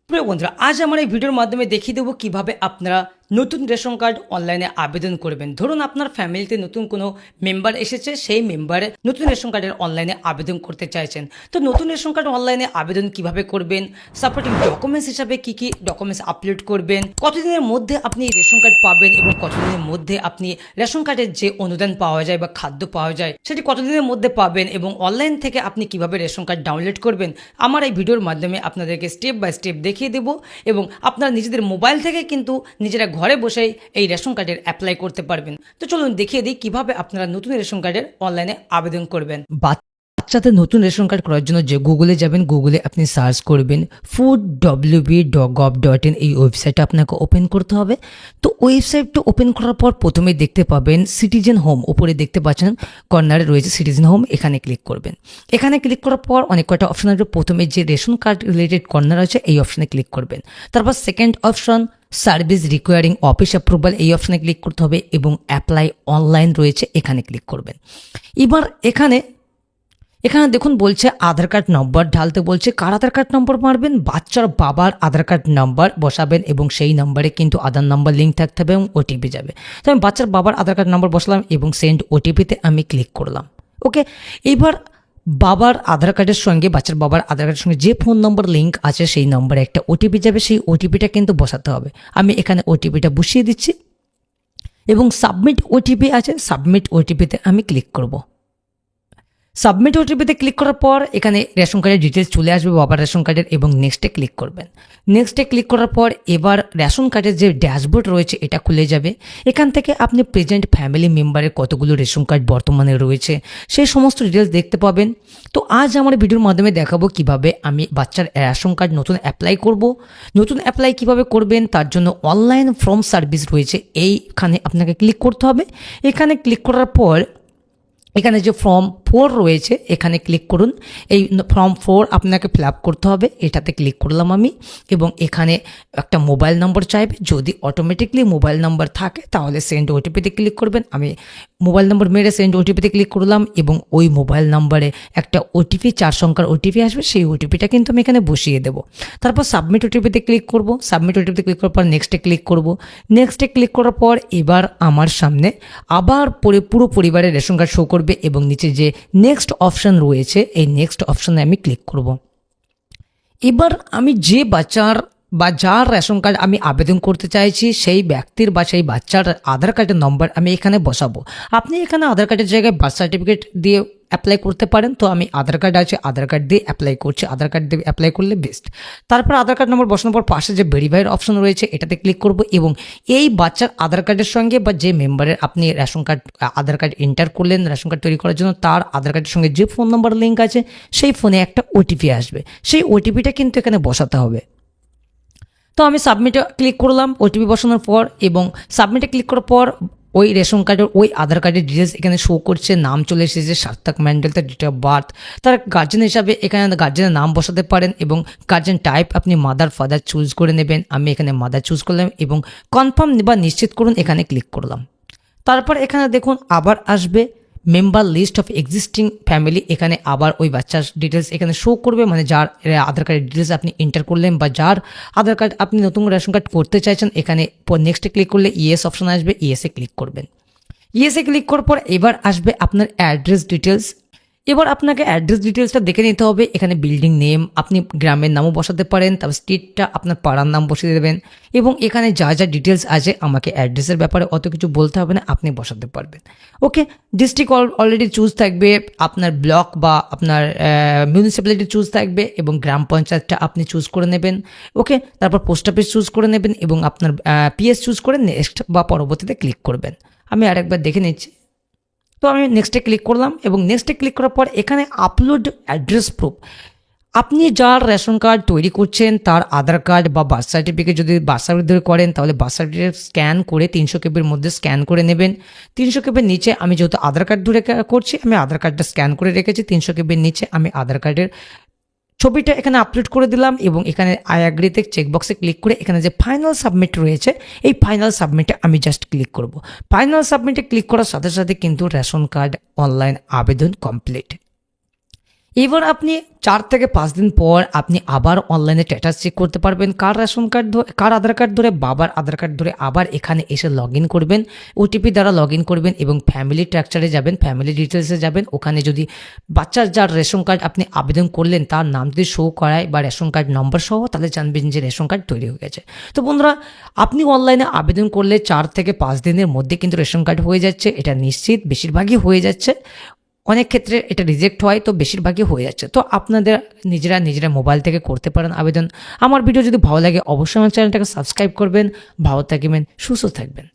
প্রিয় বন্ধুরা, আজ আমার এই ভিডিওর মাধ্যমে দেখিয়ে দেবো কিভাবে আপনারা নতুন রেশন কার্ড অনলাইনে আবেদন করবেন। ধরুন আপনার ফ্যামিলিতে নতুন কোনো মেম্বার এসেছে, সেই মেম্বারে নতুন রেশন কার্ডের অনলাইনে আবেদন করতে চাইছেন। তো নতুন রেশন কার্ড অনলাইনে আবেদন কিভাবে করবেন, সাপোর্টিং ডকুমেন্টস হিসাবে কি কি ডকুমেন্টস আপলোড করবেন, কতদিনের মধ্যে আপনি রেশন কার্ড পাবেন এবং কতদিনের মধ্যে আপনি রেশন কার্ডের যে অনুদান পাওয়া যায় বা খাদ্য পাওয়া যায় সেটি কতদিনের মধ্যে পাবেন, এবং অনলাইন থেকে আপনি কিভাবে রেশন কার্ড ডাউনলোড করবেন, আমার এই ভিডিওর মাধ্যমে আপনাদেরকে স্টেপ বাই স্টেপ দেখিয়ে দেবো। এবং আপনারা নিজেদের মোবাইল থেকে কিন্তু নিজেরা ঘরে বসেই এই রেশন কার্ডের অ্যাপ্লাই করতে পারবেন। তো চলুন দেখিয়ে দিই কিভাবে আপনারা নতুন রেশন কার্ডের অনলাইনে আবেদন করবেন। বাচ্চাদের নতুন রেশন কার্ড করার জন্য যে গুগলে যাবেন, গুগলে আপনি সার্চ করবেন foodwb.gov.in, এই ওয়েবসাইটটা আপনাকে ওপেন করতে হবে। তো ওয়েবসাইটটা ওপেন করার পর প্রথমে দেখতে পাবেন সিটিজেন হোম, উপরে দেখতে পাচ্ছেন কর্নারে রয়েছে সিটিজেন হোম, এখানে ক্লিক করবেন। এখানে ক্লিক করার পর অনেক কয়টা অপশন আসবে। প্রথমে যে রেশন কার্ড রিলেটেড কর্নার আছে এই অপশনে ক্লিক করবেন। তারপর second option service recurring office approval, এই অপশনে ক্লিক করতে হবে এবং অ্যাপ্লাই অনলাইন রয়েছে, এখানে ক্লিক করবেন। এবার এখানে দেখুন বলছে আধার কার্ড নম্বর ঢালতে বলছে। কার আধার কার্ড নম্বর মারবেন? বাচ্চার বাবার আধার কার্ড নাম্বার বসাবেন এবং সেই নাম্বারে কিন্তু আধার নাম্বার লিঙ্ক থাকতে হবে এবং ওটিপি যাবে। তো আমি বাচ্চার বাবার আধার কার্ড নম্বর বসালাম এবং সেন্ড ওটিপিতে আমি ক্লিক করলাম। ওকে, এইবার বাবার আধার কার্ডের সঙ্গে বাচ্চার বাবার আধার কার্ডের সঙ্গে যে ফোন নম্বর লিঙ্ক আছে সেই নম্বরে একটা ওটিপি যাবে, সেই ওটিপিটা কিন্তু বসাতে হবে। আমি এখানে ওটিপিটা বসিয়ে দিচ্ছি এবং সাবমিট ওটিপি আছে, সাবমিট ওটিপিতে আমি ক্লিক করব। সাবমিট ওটিপিতে ক্লিক করার পর এখানে রেশন কার্ডের ডিটেলস চলে আসবে বাবার রেশন কার্ডের, এবং নেক্সটে ক্লিক করবেন। নেক্সটে ক্লিক করার পর এবার রেশন কার্ডের যে ড্যাশবোর্ড রয়েছে এটা খুলে যাবে। এখান থেকে আপনি প্রেজেন্ট ফ্যামিলি মেম্বারের কতগুলো রেশন কার্ড বর্তমানে রয়েছে সেই সমস্ত ডিটেলস দেখতে পাবেন। তো আজ আমার ভিডিওর মাধ্যমে দেখাবো কিভাবে আমি বাচ্চার রেশন কার্ড নতুন অ্যাপ্লাই করব। নতুন অ্যাপ্লাই কিভাবে করবেন তার জন্য অনলাইন ফর্ম সার্ভিস রয়েছে, এইখানে আপনাকে ক্লিক করতে হবে। এখানে ক্লিক করার পর এখানে যে ফর্ম 4 রয়েছে এখানে ক্লিক করুন। এই ফর্ম 4 আপনাকে ফিল আপ করতে হবে, এটাতে ক্লিক করলাম আমি। এবং এখানে একটা মোবাইল নম্বর চাইবে, যদি অটোমেটিকলি মোবাইল নাম্বার থাকে তাহলে সেন্ড ওটিপিতে ক্লিক করবেন। আমি মোবাইল নম্বর মেরে সেন্ড ওটিপিতে ক্লিক করলাম এবং ওই মোবাইল নাম্বারে একটা ওটিপি 4 সংখ্যার ওটিপি আসবে, সেই ওটিপিটা কিন্তু আমি এখানে বসিয়ে দেবো। তারপর সাবমিট ওটিপিতে ক্লিক করব। সাবমিট ওটিপিতে ক্লিক করার পর নেক্সটে ক্লিক করব। নেক্সটে ক্লিক করার পর এবার আমার সামনে আবার পুরো পরিবারের রেশন কার্ড শো করবে এবং নিচে যে নেক্সট অপশন রয়েছে এই নেক্সট অপশনে আমি ক্লিক করব। এবার আমি যে বাচ্চার বা যার রেশন কার্ড আমি আবেদন করতে চাইছি সেই ব্যক্তির বা সেই বাচ্চার আধার কার্ডের নম্বর আমি এখানে বসাবো। আপনি এখানে আধার কার্ডের জায়গায় বার্থ সার্টিফিকেট দিয়ে অ্যাপ্লাই করতে পারেন। তো আমি আধার কার্ড আছে, আধার কার্ড দিয়ে অ্যাপ্লাই করছি, আধার কার্ড দিয়ে অ্যাপ্লাই করলে বেস্ট। তারপর আধার কার্ড নম্বর বসানোর পর পাশে যে ভেরিফাইয়ের অপশন রয়েছে এটাতে ক্লিক করব এবং এই বাচ্চার আধার কার্ডের সঙ্গে বা যে মেম্বারের আপনি রেশন কার্ড আধার কার্ড এন্টার করলেন রেশন কার্ড তৈরি করার জন্য, তার আধার কার্ডের সঙ্গে যে ফোন নম্বর লিঙ্ক আছে সেই ফোনে একটা ওটিপি আসবে, সেই ওটিপিটা কিন্তু এখানে বসাতে হবে। তো আমি সাবমিটে ক্লিক করলাম ওটিপি বসানোর পর, এবং সাবমিটে ক্লিক করার পর ওই রেশন কার্ডের ওই আধার কার্ডের ডিটেলস এখানে শো করছে, নাম চলে এসেছে সার্থক ম্যান্ডেল, তার ডেট অফ বার্থ, তার গার্জেন হিসাবে এখানে গার্জেনের নাম বসাতে পারেন এবং গার্জেন টাইপ আপনি মাদার ফাদার চুজ করে নেবেন। আমি এখানে মাদার চুজ করলাম এবং কনফার্ম বা নিশ্চিত করুন এখানে ক্লিক করলাম। তারপর এখানে দেখুন আবার আসবে member list of existing family, এখানে আবার ওই বাচ্চার ডিটেলস এখানে শো করবে, মানে যার আধার কার্ডের ডিটেলস আপনি এন্টার করলেন বা যার আধার কার্ড আপনি নতুন রেশন কার্ড করতে চাইছেন। এখানে নেক্সটে ক্লিক করলে ইয়েস অপশন আসবে, ইয়েসে ক্লিক করবেন। ইয়েসে ক্লিক করার পর এবার আসবে আপনার অ্যাড্রেস ডিটেলস। এবার আপনাকে অ্যাড্রেস ডিটেলসটা দেখে নিতে হবে। এখানে বিল্ডিং নেম আপনি গ্রামের নামও বসাতে পারেন, তারপর স্ট্রিটটা আপনার পাড়ার নাম বসিয়ে দেবেন এবং এখানে যা যা ডিটেলস আছে আমাকে অ্যাড্রেসের ব্যাপারে অত কিছু বলতে হবে না, আপনি বসাতে পারবেন। ওকে, ডিস্ট্রিক্ট অলরেডি চুজ থাকবে, আপনার ব্লক বা আপনার মিউনিসিপ্যালিটি চুজ থাকবে এবং গ্রাম পঞ্চায়েতটা আপনি চুজ করে নেবেন। ওকে, তারপর পোস্ট অফিস চুজ করে নেবেন এবং আপনার পিএস চুজ করে নেক্সট বা পরবর্তীতে ক্লিক করবেন। আমি আরেকবার দেখে নিচ্ছি। তো আমি নেক্সটে ক্লিক করলাম এবং নেক্সটে ক্লিক করার পর এখানে আপলোড অ্যাড্রেস প্রুফ, আপনি যার রেশন কার্ড তৈরি করছেন তার আধার কার্ড বা বার্থ সার্টিফিকেট, যদি বার্থ সার্টিফিকেট করেন তাহলে বার্থ সার্টিফিকেট স্ক্যান করে 300 কেবির মধ্যে স্ক্যান করে নেবেন। 300 কেবির নিচে আমি যেহেতু আধার কার্ড ধরে করছি আমি আধার কার্ডটা স্ক্যান করে রেখেছি, 300 কেবির নিচে আমি আধার কার্ডের ছবিটা এখানে আপলোড করে দিলাম এবং এখানে আই অ্যাগ্রিতে চেকবক্সে ক্লিক করে এখানে যে ফাইনাল সাবমিট রয়েছে এই ফাইনাল সাবমিটে আমি জাস্ট ক্লিক করব। ফাইনাল সাবমিটে ক্লিক করার সাথে সাথে কিন্তু রেশন কার্ড অনলাইন আবেদন কমপ্লিট। এবার আপনি 4 থেকে 5 দিন পর আপনি আবার অনলাইনে স্ট্যাটাস চেক করতে পারবেন। কার রেশন কার্ড কার আধার কার্ড ধরে, বাবার আধার কার্ড ধরে আবার এখানে এসে লগইন করবেন। ওটিপি দ্বারা লগইন করবেন এবং ফ্যামিলি স্ট্রাকচারে যাবেন, ফ্যামিলি ডিটেলসে যাবেন। ওখানে যদি বাচ্চার যার রেশন কার্ড আপনি আবেদন করলেন তার নাম যদি শো করায় বা রেশন কার্ড নম্বর সহ, তাহলে জানবেন যে রেশন কার্ড তৈরি হয়ে গেছে। তো বন্ধুরা, আপনি অনলাইনে আবেদন করলে 4 থেকে 5 দিনের মধ্যে কিন্তু রেশন কার্ড হয়ে যাচ্ছে, এটা নিশ্চিত, বেশিরভাগই হয়ে যাচ্ছে। অনেক ক্ষেত্রে এটা রিজেক্ট হয়, তো বেশিরভাগই হয়ে যাচ্ছে। তো আপনাদের নিজেরা মোবাইল থেকে করতে পারেন আবেদন। আমার ভিডিও যদি ভালো লাগে অবশ্যই আমার চ্যানেলটাকে সাবস্ক্রাইব করবেন। ভালো থাকবেন, সুস্থ থাকবেন।